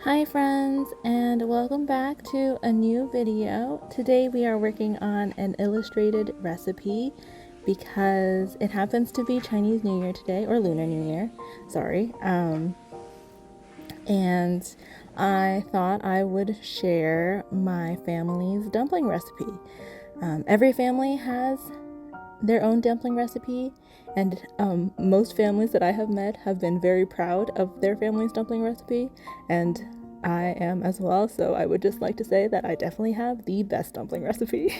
Hi friends, and welcome back to a new video. Today we are working on an illustrated recipe because it happens to be Chinese New Year today, or Lunar New Year, sorry. And I thought I would share my family's dumpling recipe. Every family has their own dumpling recipe, and most families that I have met have been very proud of their family's dumpling recipe, and I am as well. So I would just like to say that I definitely have the best dumpling recipe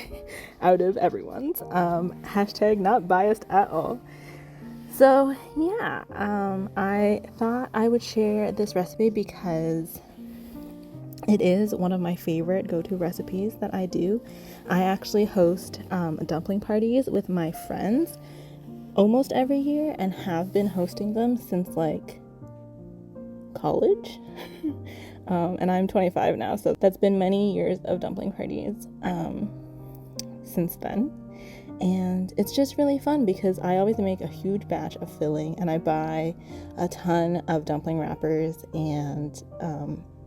out of everyone's. Hashtag not biased at all. So yeah, I thought I would share this recipe because it is one of my favorite go-to recipes that I do. I actually host dumpling parties with my friends almost every year and have been hosting them since like college. And I'm 25 now, so that's been many years of dumpling parties since then. And it's just really fun because I always make a huge batch of filling, and I buy a ton of dumpling wrappers and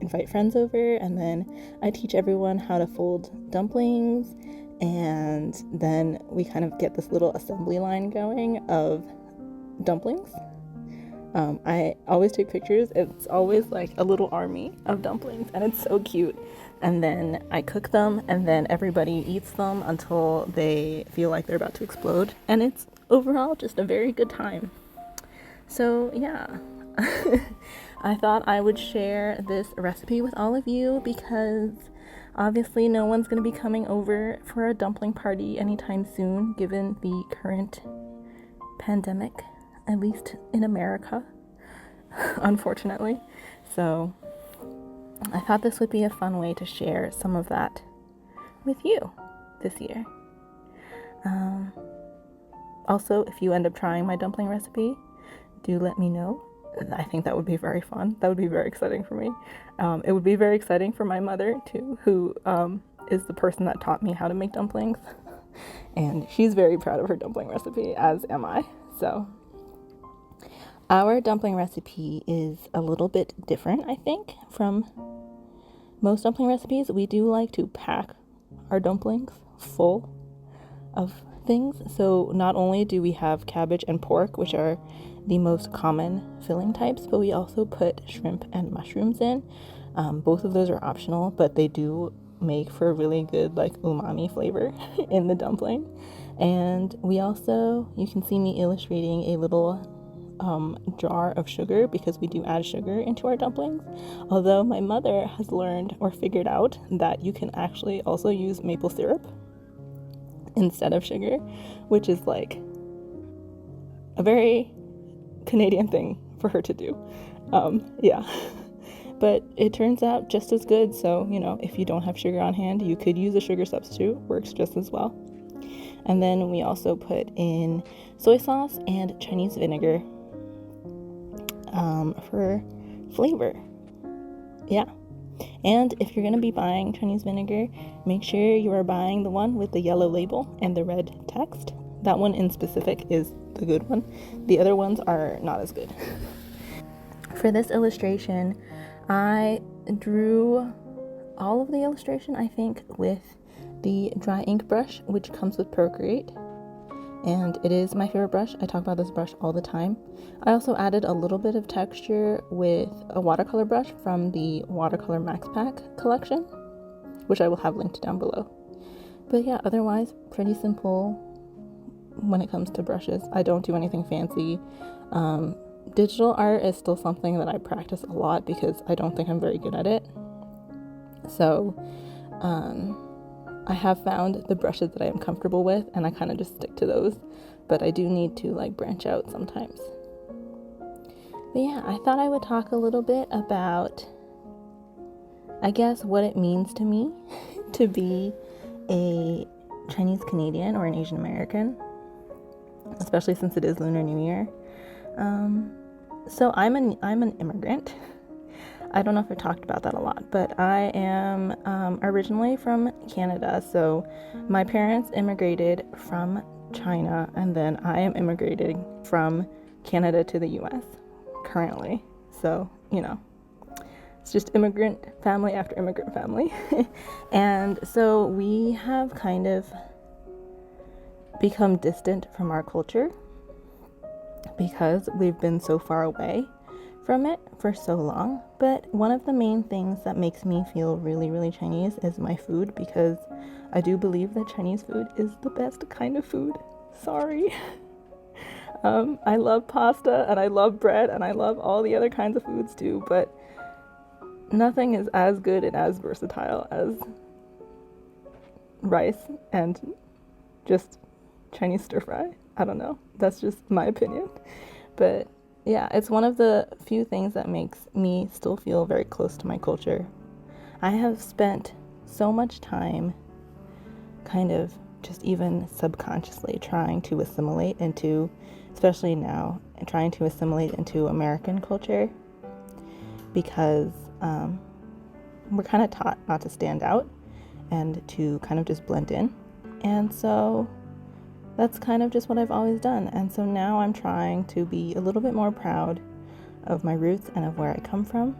invite friends over, and then I teach everyone how to fold dumplings, and then we kind of get this little assembly line going of dumplings. I always take pictures. It's always like a little army of dumplings, and it's so cute. And then I cook them, and then everybody eats them until they feel like they're about to explode. And it's overall just a very good time. So yeah, I thought I would share this recipe with all of you because obviously no one's going to be coming over for a dumpling party anytime soon, given the current pandemic, at least in America, unfortunately. So I thought this would be a fun way to share some of that with you this year. Also, if you end up trying my dumpling recipe, do let me know. I think that would be very fun. That would be very exciting for me. It would be very exciting for my mother too, who is the person that taught me how to make dumplings. And she's very proud of her dumpling recipe, as am I. So our dumpling recipe is a little bit different, I think, from most dumpling recipes. We do like to pack our dumplings full of things. So not only do we have cabbage and pork, which are the most common filling types, but we also put shrimp and mushrooms in. Both of those are optional, but they do make for a really good like umami flavor in the dumpling. And we also, you can see me illustrating a little jar of sugar because we do add sugar into our dumplings. Although my mother has learned or figured out that you can actually also use maple syrup instead of sugar, which is like a very Canadian thing for her to do. Yeah. But it turns out just as good. So, if you don't have sugar on hand, you could use a sugar substitute. Works just as well. And then we also put in soy sauce and Chinese vinegar for flavor. Yeah. And if you're going to be buying Chinese vinegar, make sure you are buying the one with the yellow label and the red text. That one in specific is the good one. The other ones are not as good. For this illustration, I drew all of the illustration, I think, with the dry ink brush, which comes with Procreate. And it is my favorite brush. I talk about this brush all the time. I also added a little bit of texture with a watercolor brush from the Watercolor Max Pack collection, which I will have linked down below. But yeah, otherwise, pretty simple when it comes to brushes. I don't do anything fancy. Digital art is still something that I practice a lot because I don't think I'm very good at it. So, I have found the brushes that I am comfortable with, and I kind of just stick to those, but I do need to branch out sometimes. But yeah, I thought I would talk a little bit about, I guess, what it means to me to be a Chinese Canadian or an Asian American, especially since it is Lunar New Year. So I'm an immigrant. I don't know if I talked about that a lot, but I am originally from Canada. So my parents immigrated from China, and then I am immigrating from Canada to the US currently. So, It's just immigrant family after immigrant family. And so we have kind of become distant from our culture because we've been so far away from it for so long. But one of the main things that makes me feel really, really Chinese is my food, because I do believe that Chinese food is the best kind of food. Sorry. I love pasta and I love bread and I love all the other kinds of foods too, but nothing is as good and as versatile as rice and just Chinese stir fry. I don't know. That's just my opinion. But yeah, it's one of the few things that makes me still feel very close to my culture. I have spent so much time kind of just even subconsciously trying to assimilate into, especially now, trying to assimilate into American culture, because we're kind of taught not to stand out and to kind of just blend in. And so that's kind of just what I've always done. And so now I'm trying to be a little bit more proud of my roots and of where I come from.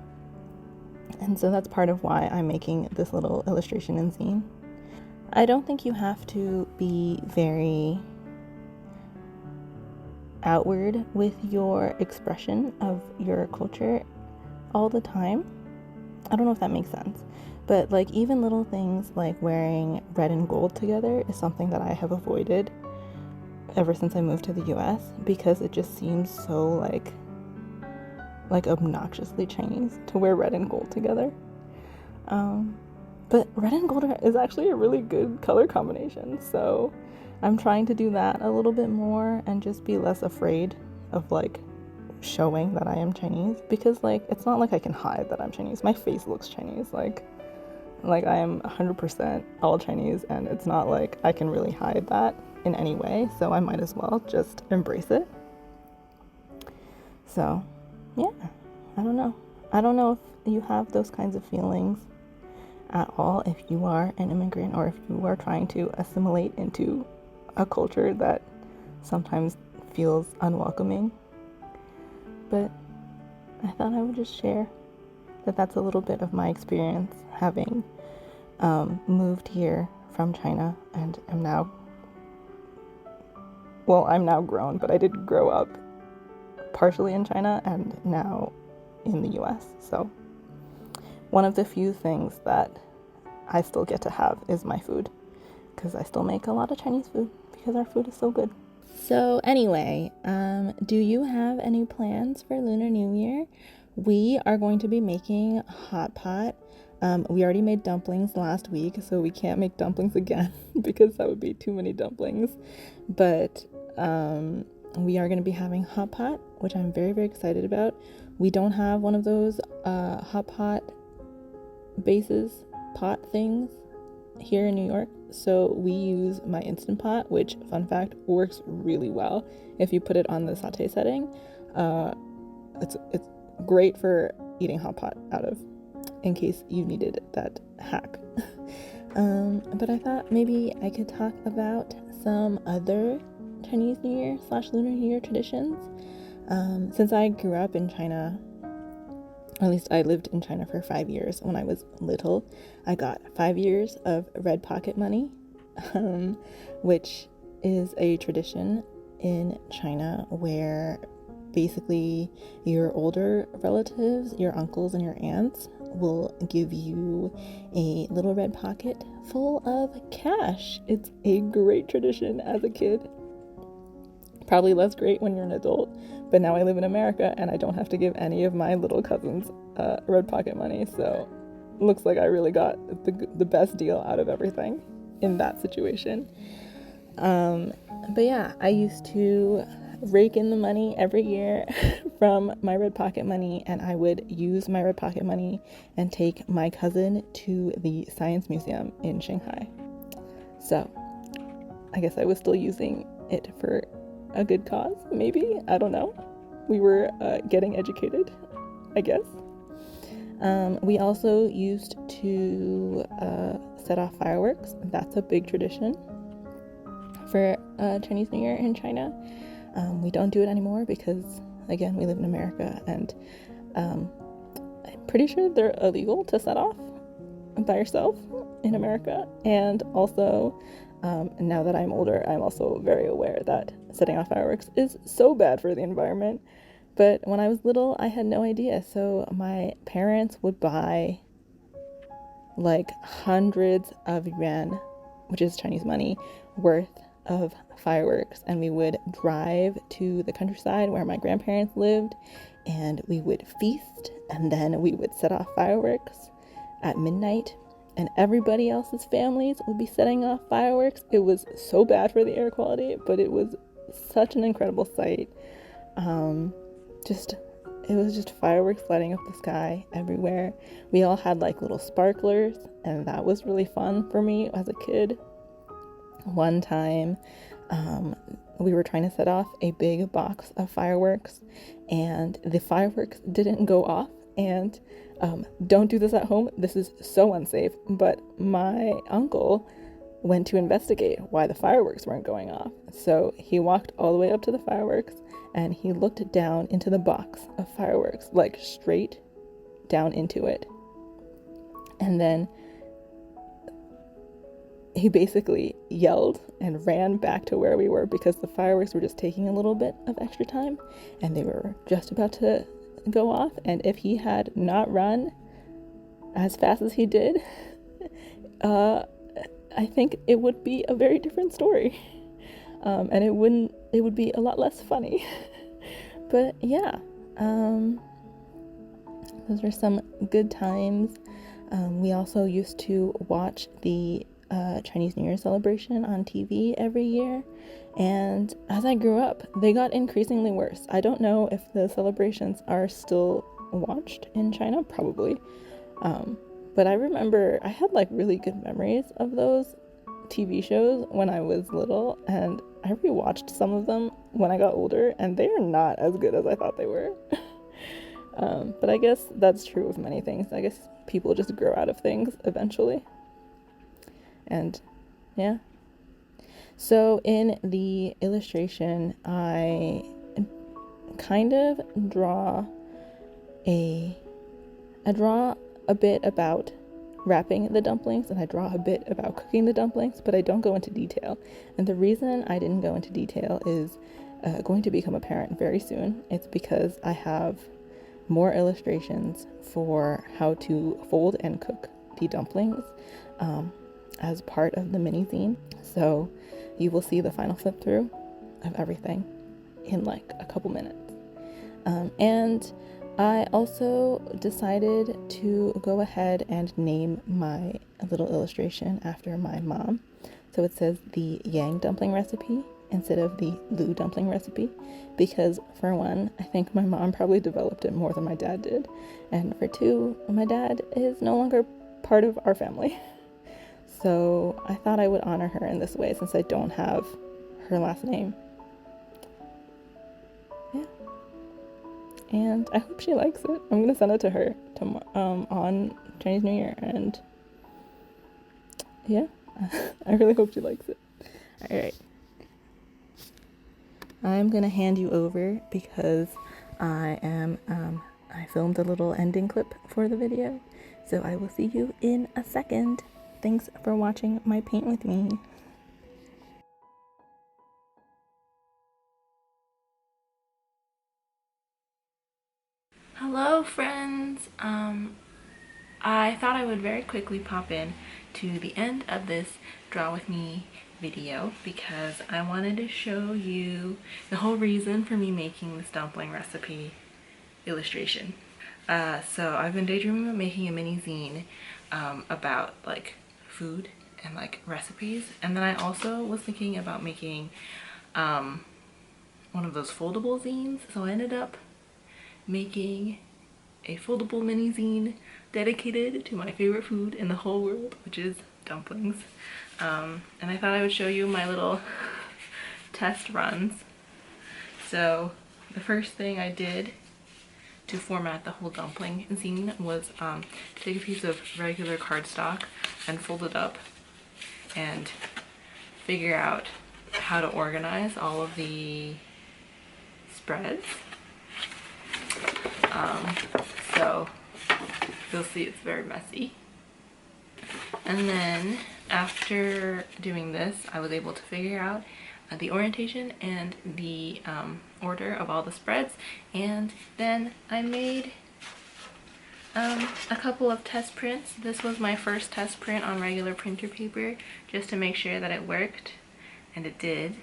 And so that's part of why I'm making this little illustration and zine. I don't think you have to be very outward with your expression of your culture all the time. I don't know if that makes sense, but like even little things like wearing red and gold together is something that I have avoided ever since I moved to the US, because it just seems so like obnoxiously Chinese to wear red and gold together. But red and gold is actually a really good color combination, so I'm trying to do that a little bit more and just be less afraid of like showing that I am Chinese, because like it's not like I can hide that I'm Chinese. My face looks Chinese, like I am 100% all Chinese, and it's not like I can really hide that in any way, so I might as well just embrace it. So yeah, I don't know if you have those kinds of feelings at all, if you are an immigrant or if you are trying to assimilate into a culture that sometimes feels unwelcoming. But I thought I would just share that that's a little bit of my experience having moved here from China, and I'm now grown, but I did grow up partially in China and now in the US. So one of the few things that I still get to have is my food, because I still make a lot of Chinese food because our food is so good. So anyway, do you have any plans for Lunar New Year? We are going to be making hot pot. We already made dumplings last week, so we can't make dumplings again because that would be too many dumplings. But we are going to be having hot pot, which I'm very, very excited about. We don't have one of those hot pot bases, pot things here in New York, so we use my Instant Pot, which, fun fact, works really well if you put it on the saute setting. It's great for eating hot pot out of, in case you needed that hack. But I thought maybe I could talk about some other Chinese New Year / Lunar New Year traditions. Since I grew up in China, or at least I lived in China for 5 years when I was little, I got 5 years of red pocket money, which is a tradition in China where basically your older relatives, your uncles and your aunts, will give you a little red pocket full of cash. It's a great tradition as a kid. Probably less great when you're an adult, but now I live in America and I don't have to give any of my little cousins red pocket money, so it looks like I really got the best deal out of everything in that situation. But yeah, I used to rake in the money every year from my red pocket money, and I would use my red pocket money and take my cousin to the Science Museum in Shanghai. So I guess I was still using it for a good cause, maybe, I don't know. We were getting educated, I guess. We also used to set off fireworks. That's a big tradition for Chinese New Year in China. We don't do it anymore because, again, we live in America, and pretty sure they're illegal to set off by yourself in America. And also, now that I'm older, I'm also very aware that setting off fireworks is so bad for the environment. But when I was little, I had no idea. So my parents would buy like hundreds of yuan, which is Chinese money, worth of fireworks. And we would drive to the countryside where my grandparents lived, and we would feast, and then we would set off fireworks at midnight, and everybody else's families would be setting off fireworks. It was so bad for the air quality, but it was such an incredible sight. It was just fireworks lighting up the sky everywhere. We all had like little sparklers, and that was really fun for me as a kid. One time, we were trying to set off a big box of fireworks, and the fireworks didn't go off. And don't do this at home. This is so unsafe. But my uncle went to investigate why the fireworks weren't going off. So he walked all the way up to the fireworks, and he looked down into the box of fireworks, like straight down into it. And then he basically yelled and ran back to where we were, because the fireworks were just taking a little bit of extra time, and they were just about to go off. And if he had not run as fast as he did, I think it would be a very different story. And it would be a lot less funny. But yeah, those are some good times. We also used to watch the Chinese New Year celebration on TV every year, and as I grew up, they got increasingly worse. I don't know if the celebrations are still watched in China, probably, but I remember I had like really good memories of those TV shows when I was little, and I rewatched some of them when I got older, and they are not as good as I thought they were. But I guess that's true of many things. I guess people just grow out of things eventually. And yeah. So in the illustration, I kind of draw a bit about wrapping the dumplings, and I draw a bit about cooking the dumplings, but I don't go into detail. And the reason I didn't go into detail is going to become apparent very soon. It's because I have more illustrations for how to fold and cook the dumplings as part of the mini zine. So you will see the final flip through of everything in like a couple minutes. And I also decided to go ahead and name my little illustration after my mom. So it says the Yang dumpling recipe instead of the Lu dumpling recipe, because for one, I think my mom probably developed it more than my dad did. And for two, my dad is no longer part of our family. So I thought I would honor her in this way since I don't have her last name. Yeah. And I hope she likes it. I'm gonna send it to her on Chinese New Year, and yeah, I really hope she likes it. All right. I'm gonna hand you over because I filmed a little ending clip for the video. So I will see you in a second. Thanks for watching my paint with me. Hello friends. I thought I would very quickly pop in to the end of this draw with me video because I wanted to show you the whole reason for me making this dumpling recipe illustration. So I've been daydreaming about making a mini zine about like food and like recipes, and then I also was thinking about making one of those foldable zines. So I ended up making a foldable mini zine dedicated to my favorite food in the whole world, which is dumplings. And I thought I would show you my little test runs. So the first thing I did to format the whole dumpling zine was to take a piece of regular cardstock and fold it up and figure out how to organize all of the spreads. So You'll see it's very messy. And then after doing this, I was able to figure out the orientation and the order of all the spreads, and then I made a couple of test prints. This was my first test print on regular printer paper, just to make sure that it worked, and it did.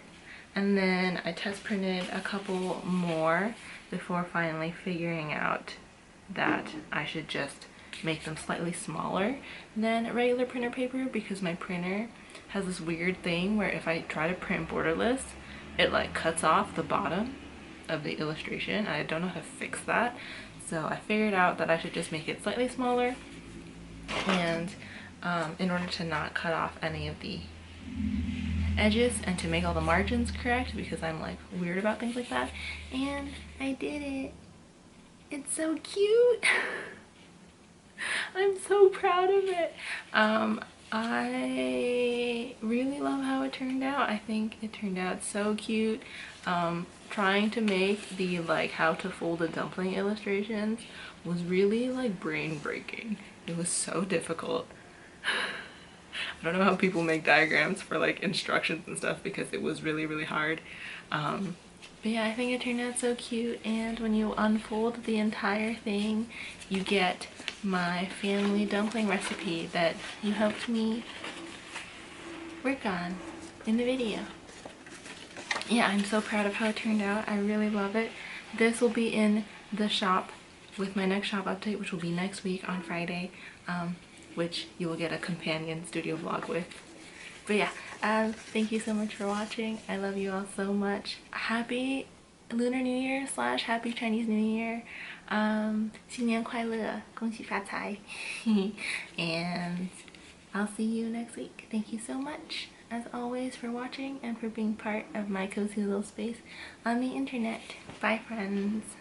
And then I test printed a couple more before finally figuring out that I should just make them slightly smaller than regular printer paper, because my printer has this weird thing where if I try to print borderless, it like cuts off the bottom of the illustration. I don't know how to fix that, so I figured out that I should just make it slightly smaller, and in order to not cut off any of the edges and to make all the margins correct, because I'm like weird about things like that. And I did it. It's so cute. I'm so proud of it. I really love how it turned out. I think it turned out so cute. Trying to make the like how to fold a dumpling illustrations was really like brain breaking. It was so difficult. I don't know how people make diagrams for like instructions and stuff, because it was really hard. But yeah, I think it turned out so cute, and when you unfold the entire thing, you get my family dumpling recipe that you helped me work on in the video. Yeah, I'm so proud of how it turned out. I really love it. This will be in the shop with my next shop update, which will be next week on Friday, which you will get a companion studio vlog with. But yeah, thank you so much for watching. I love you all so much. Happy Lunar New Year / Happy Chinese New Year. 新年快乐，恭喜发财. And I'll see you next week. Thank you so much, as always, for watching and for being part of my cozy little space on the internet. Bye, friends.